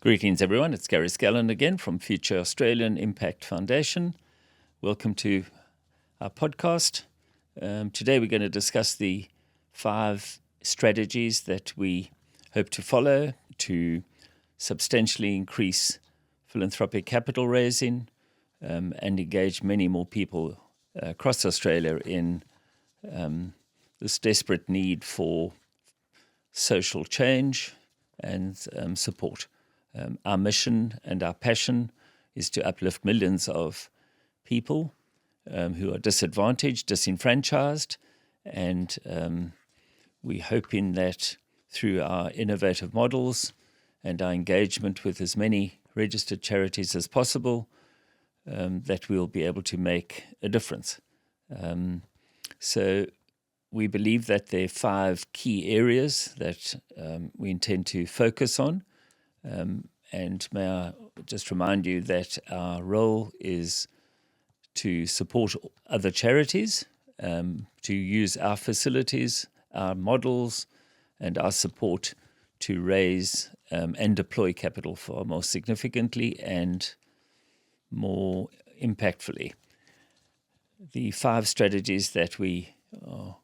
Greetings, everyone. It's Gary Scallon again from Future Australian Impact Foundation. Welcome to our podcast. Today we're going to discuss the 5 strategies that we hope to follow to substantially increase philanthropic capital raising and engage many more people across Australia in this desperate need for social change and support. Our mission and our passion is to uplift millions of people who are disadvantaged, disenfranchised, and we're hoping that through our innovative models and our engagement with as many registered charities as possible, that we'll be able to make a difference. So we believe that there are 5 key areas that we intend to focus on. And may I just remind you that our role is to support other charities, to use our facilities, our models, and our support to raise and deploy capital far more significantly and more impactfully. The 5 strategies that we are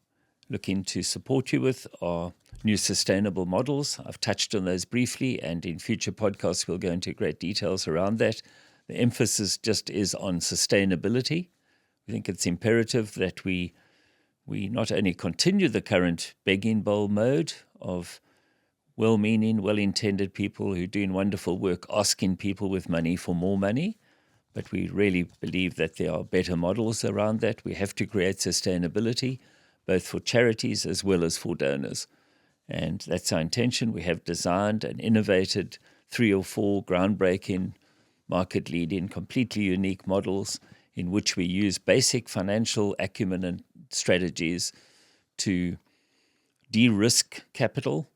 looking to support you with are new sustainable models. I've touched on those briefly, and in future podcasts we'll go into great details around that. The emphasis just is on sustainability. We think it's imperative that we not only continue the current begging bowl mode of well-meaning, well-intended people who are doing wonderful work asking people with money for more money, but we really believe that there are better models around that. We have to create sustainability, both for charities as well as for donors. And that's our intention. We have designed and innovated 3 or 4 groundbreaking, market-leading, completely unique models in which we use basic financial acumen and strategies to de-risk capital,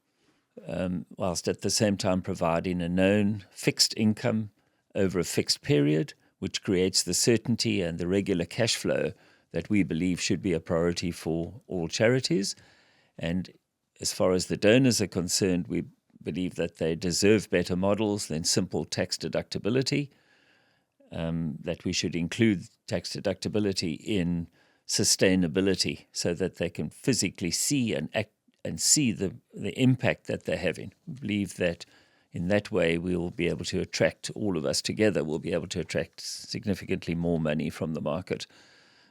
whilst at the same time providing a known fixed income over a fixed period, which creates the certainty and the regular cash flow that we believe should be a priority for all charities. And as far as the donors are concerned, we believe that they deserve better models than simple tax deductibility, that we should include tax deductibility in sustainability so that they can physically see and act and see the impact that they're having. We believe that in that way we will be able to attract, all of us together will be able to attract significantly more money from the market.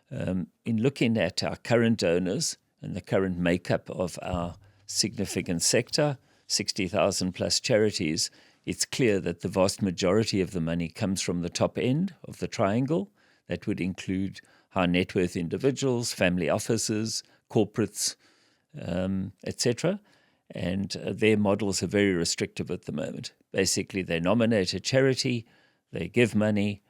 In looking at our current donors and the current makeup of our significant sector, 60,000 plus charities, it's clear that the vast majority of the money comes from the top end of the triangle. That would include high net worth individuals, family offices, corporates, etc. And their models are very restrictive at the moment. Basically, they nominate a charity, they give money,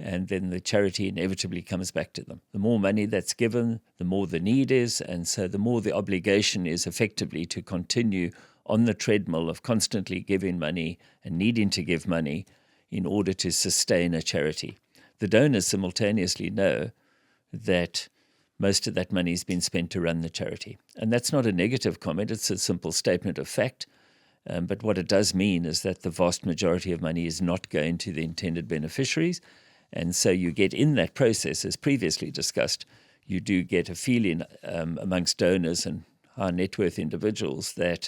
and then the charity inevitably comes back to them. The more money that's given, the more the need is, and so the more the obligation is effectively to continue on the treadmill of constantly giving money and needing to give money in order to sustain a charity. The donors simultaneously know that most of that money has been spent to run the charity. And that's not a negative comment, it's a simple statement of fact. But what it does mean is that the vast majority of money is not going to the intended beneficiaries. And so you get in that process, as previously discussed, you do get a feeling amongst donors and high net worth individuals that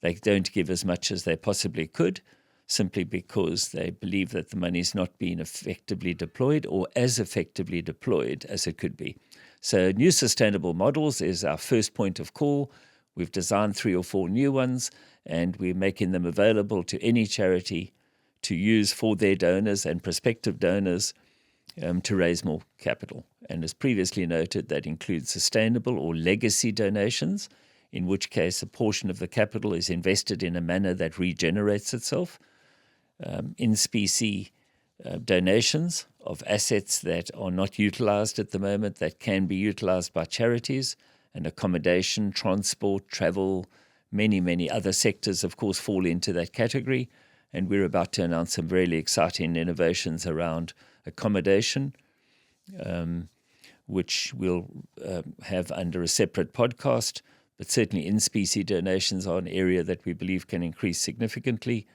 they don't give as much as they possibly could, simply because they believe that the money is not being effectively deployed or as effectively deployed as it could be. So new sustainable models is our first point of call. We've designed 3 or 4 new ones, and we're making them available to any charity to use for their donors and prospective donors to raise more capital. And as previously noted, that includes sustainable or legacy donations, in which case a portion of the capital is invested in a manner that regenerates itself. In specie donations of assets that are not utilized at the moment that can be utilized by charities, and accommodation, transport, travel, many other sectors, of course, fall into that category. And we're about to announce some really exciting innovations around accommodation, which we'll have under a separate podcast. But certainly in-specie donations are an area that we believe can increase significantly.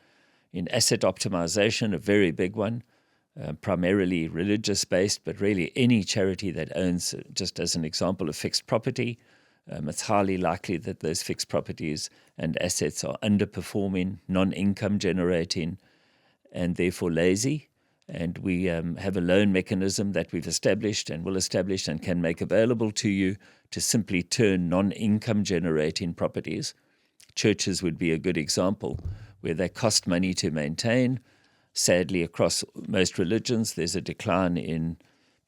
In asset optimization, a very big one, primarily religious-based, but really any charity that owns, just as an example, a fixed property, it's highly likely that those fixed properties and assets are underperforming, non-income generating, and therefore lazy. And we have a loan mechanism that we've established and will establish and can make available to you to simply turn non-income generating properties. Churches would be a good example, where they cost money to maintain. Sadly, across most religions, there's a decline in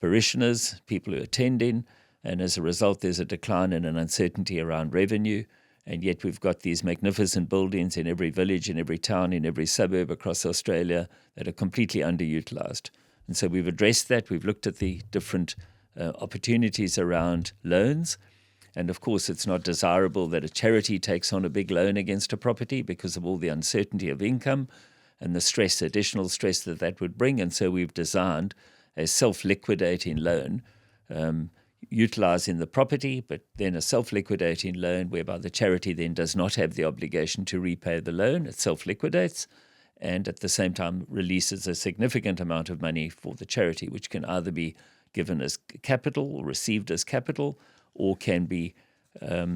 parishioners, people who are attending, and as a result, there's a decline in an uncertainty around revenue. And yet we've got these magnificent buildings in every village, in every town, in every suburb across Australia that are completely underutilized. And so we've addressed that. We've looked at the different opportunities around loans. And of course, it's not desirable that a charity takes on a big loan against a property because of all the uncertainty of income and the stress, additional stress that would bring. And so we've designed a self-liquidating loan, utilizing the property, but then a self-liquidating loan whereby the charity then does not have the obligation to repay the loan. It self-liquidates and at the same time releases a significant amount of money for the charity, which can either be given as capital or received as capital, or can be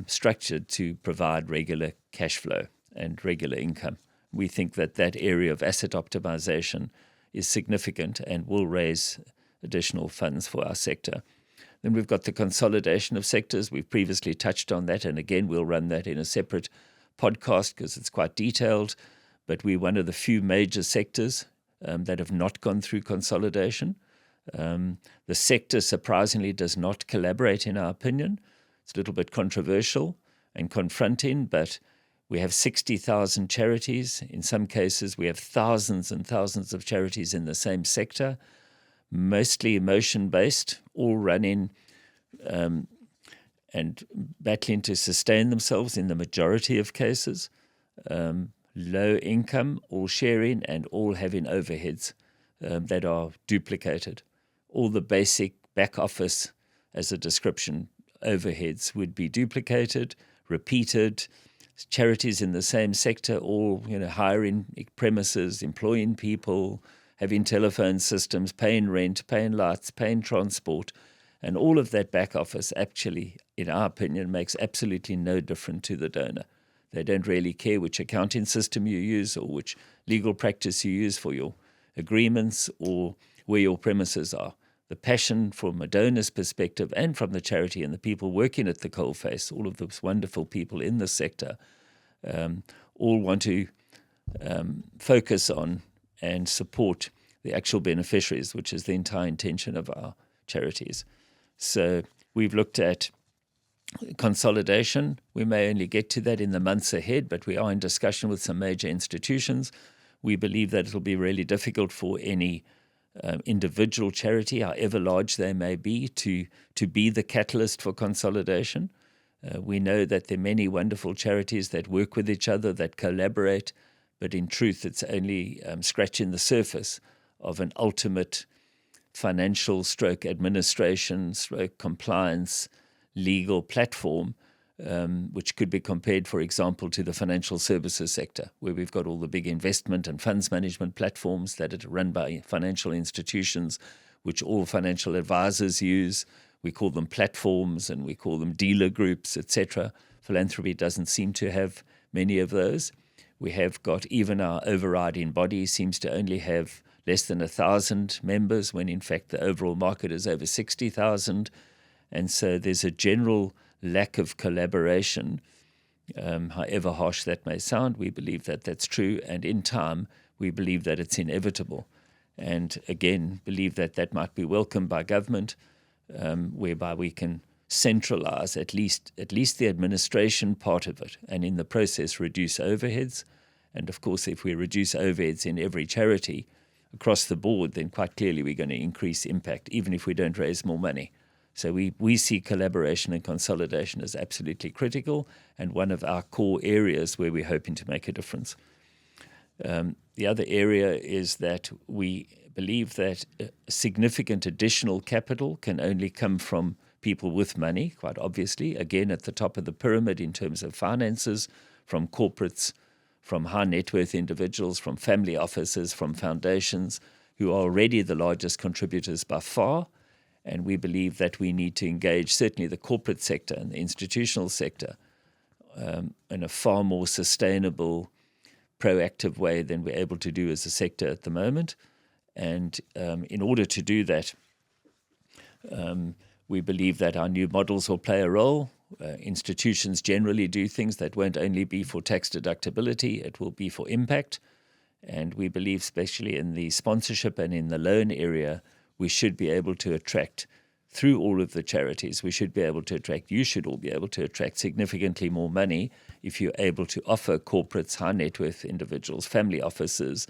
structured to provide regular cash flow and regular income. We think that that area of asset optimization is significant and will raise additional funds for our sector. Then we've got the consolidation of sectors. We've previously touched on that, and again, we'll run that in a separate podcast because it's quite detailed. But we're one of the few major sectors that have not gone through consolidation. The sector, surprisingly, does not collaborate, in our opinion. It's a little bit controversial and confronting, but we have 60,000 charities. In some cases, we have thousands and thousands of charities in the same sector, mostly emotion-based, all running and battling to sustain themselves in the majority of cases, low income, all sharing, and all having overheads that are duplicated. All the basic back office, as a description, overheads would be duplicated, repeated. Charities in the same sector, all hiring premises, employing people, having telephone systems, paying rent, paying lights, paying transport, and all of that back office actually, in our opinion, makes absolutely no difference to the donor. They don't really care which accounting system you use or which legal practice you use for your agreements or where your premises are. The passion from a donor's perspective and from the charity and the people working at the coalface, all of those wonderful people in the sector, all want to focus on and support the actual beneficiaries, which is the entire intention of our charities. So we've looked at consolidation. We may only get to that in the months ahead, but we are in discussion with some major institutions. We believe that it'll be really difficult for any individual charity, however large they may be, to be the catalyst for consolidation. We know that there are many wonderful charities that work with each other, that collaborate, but in truth, it's only scratching the surface of an ultimate financial stroke administration, stroke compliance, legal platform, which could be compared, for example, to the financial services sector, where we've got all the big investment and funds management platforms that are run by financial institutions, which all financial advisors use. We call them platforms and we call them dealer groups, etc. Philanthropy doesn't seem to have many of those. We have got, even our overriding body seems to only have less than 1,000 members, when in fact the overall market is over 60,000. And so there's a general lack of collaboration. However harsh that may sound, we believe that that's true. And in time, we believe that it's inevitable. And again, believe that that might be welcomed by government, whereby we can centralize at least the administration part of it, and in the process reduce overheads. And of course, if we reduce overheads in every charity across the board, then quite clearly we're going to increase impact, even if we don't raise more money. So we see collaboration and consolidation as absolutely critical and one of our core areas where we're hoping to make a difference. The other area is that we believe that significant additional capital can only come from people with money, quite obviously, again at the top of the pyramid in terms of finances, from corporates, from high net worth individuals, from family offices, from foundations, who are already the largest contributors by far. And we believe that we need to engage certainly the corporate sector and the institutional sector in a far more sustainable, proactive way than we're able to do as a sector at the moment. And in order to do that, we believe that our new models will play a role. Institutions generally do things that won't only be for tax deductibility, it will be for impact. And we believe, especially in the sponsorship and in the loan area, we should be able to attract, through all of the charities, you should all be able to attract significantly more money if you're able to offer corporates, high net worth individuals, family offices,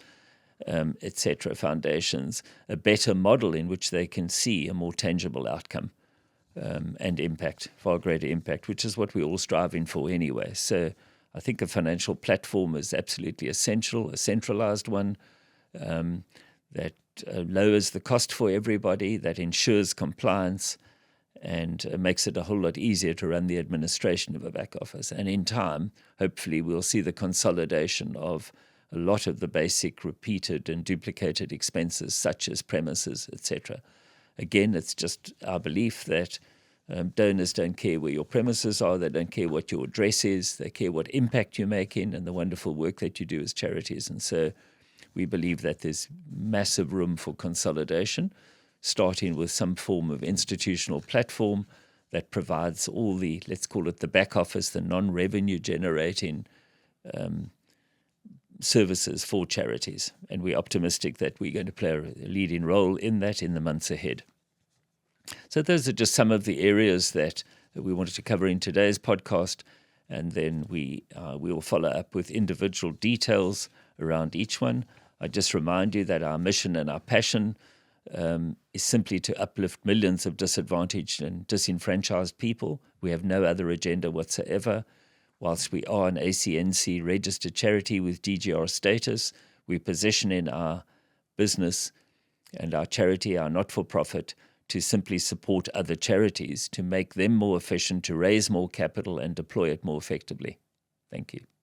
etc., foundations, a better model in which they can see a more tangible outcome and impact, far greater impact, which is what we're all striving for anyway. So I think a financial platform is absolutely essential, a centralized one that lowers the cost for everybody, that ensures compliance and makes it a whole lot easier to run the administration of a back office. And in time, hopefully, we'll see the consolidation of a lot of the basic repeated and duplicated expenses, such as premises, etc. Again, it's just our belief that donors don't care where your premises are, they don't care what your address is, they care what impact you make in and the wonderful work that you do as charities. And so we believe that there's massive room for consolidation, starting with some form of institutional platform that provides all the, let's call it the back office, the non-revenue generating services for charities. And we're optimistic that we're going to play a leading role in that in the months ahead. So those are just some of the areas that we wanted to cover in today's podcast. And then we will follow up with individual details around each one. I just remind you that our mission and our passion is simply to uplift millions of disadvantaged and disenfranchised people. We have no other agenda whatsoever. Whilst we are an ACNC registered charity with DGR status, we position in our business and our charity, our not-for-profit, to simply support other charities, to make them more efficient, to raise more capital and deploy it more effectively. Thank you.